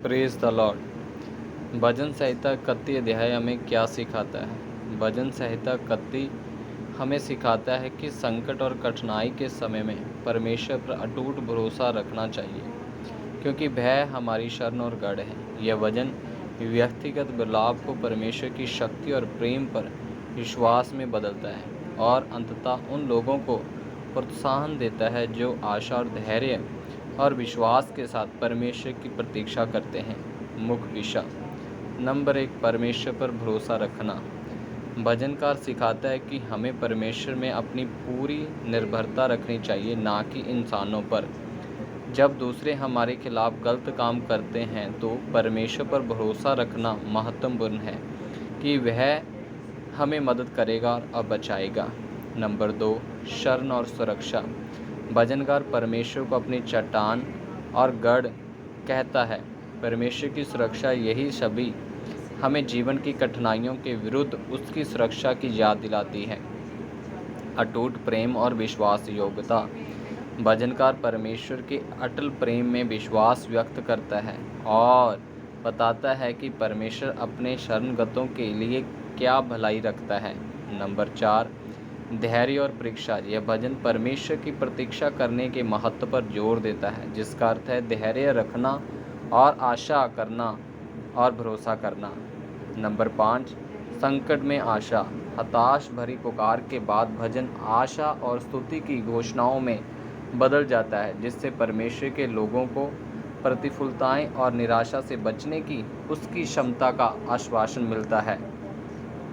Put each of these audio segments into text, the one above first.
Praise the Lord. भजन संहिता 31 अध्याय हमें क्या सिखाता है? भजन संहिता 31 हमें सिखाता है कि संकट और कठिनाई के समय में परमेश्वर पर अटूट भरोसा रखना चाहिए, क्योंकि वह हमारी शरण और गढ़ है। यह वचन व्यक्तिगत बदलाव को परमेश्वर की शक्ति और प्रेम पर विश्वास में बदलता है और अंततः उन लोगों को प्रोत्साहन देता है जो आशा और धैर्य और विश्वास के साथ परमेश्वर की प्रतीक्षा करते हैं। मुख्य विषय नंबर 1, परमेश्वर पर भरोसा रखना। भजनकार सिखाता है कि हमें परमेश्वर में अपनी पूरी निर्भरता रखनी चाहिए, ना कि इंसानों पर। जब दूसरे हमारे खिलाफ गलत काम करते हैं तो परमेश्वर पर भरोसा रखना महत्वपूर्ण है कि वह हमें मदद करेगा और बचाएगा। नंबर 2, शरण और सुरक्षा। भजनकार परमेश्वर को अपनी चट्टान और गढ़ कहता है। परमेश्वर की सुरक्षा यही सभी हमें जीवन की कठिनाइयों के विरुद्ध उसकी सुरक्षा की याद दिलाती है। अटूट प्रेम और विश्वास योग्यता। भजनकार परमेश्वर के अटल प्रेम में विश्वास व्यक्त करता है और बताता है कि परमेश्वर अपने शरणगतों के लिए क्या भलाई रखता है। नंबर 4, धैर्य और परीक्षा। यह भजन परमेश्वर की प्रतीक्षा करने के महत्व पर जोर देता है, जिसका अर्थ है धैर्य रखना और आशा करना और भरोसा करना। नंबर 5, संकट में आशा। हताश भरी पुकार के बाद भजन आशा और स्तुति की घोषणाओं में बदल जाता है, जिससे परमेश्वर के लोगों को प्रतिकूलताएं और निराशा से बचने की उसकी क्षमता का आश्वासन मिलता है।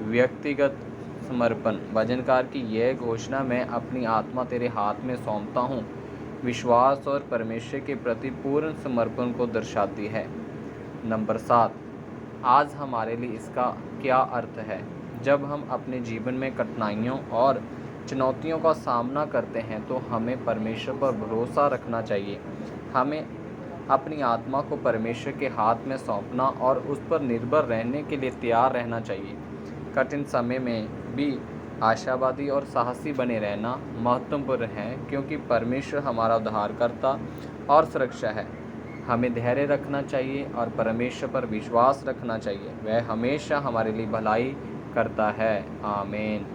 व्यक्तिगत समर्पण। भजनकार की यह घोषणा, मैं अपनी आत्मा तेरे हाथ में सौंपता हूँ, विश्वास और परमेश्वर के प्रति पूर्ण समर्पण को दर्शाती है। नंबर 7, आज हमारे लिए इसका क्या अर्थ है? जब हम अपने जीवन में कठिनाइयों और चुनौतियों का सामना करते हैं तो हमें परमेश्वर पर भरोसा रखना चाहिए। हमें अपनी आत्मा को परमेश्वर के हाथ में सौंपना और उस पर निर्भर रहने के लिए तैयार रहना चाहिए। कठिन समय में भी आशावादी और साहसी बने रहना महत्वपूर्ण है, क्योंकि परमेश्वर हमारा उद्धारकर्ता और सुरक्षा है। हमें धैर्य रखना चाहिए और परमेश्वर पर विश्वास रखना चाहिए। वह हमेशा हमारे लिए भलाई करता है। आमीन।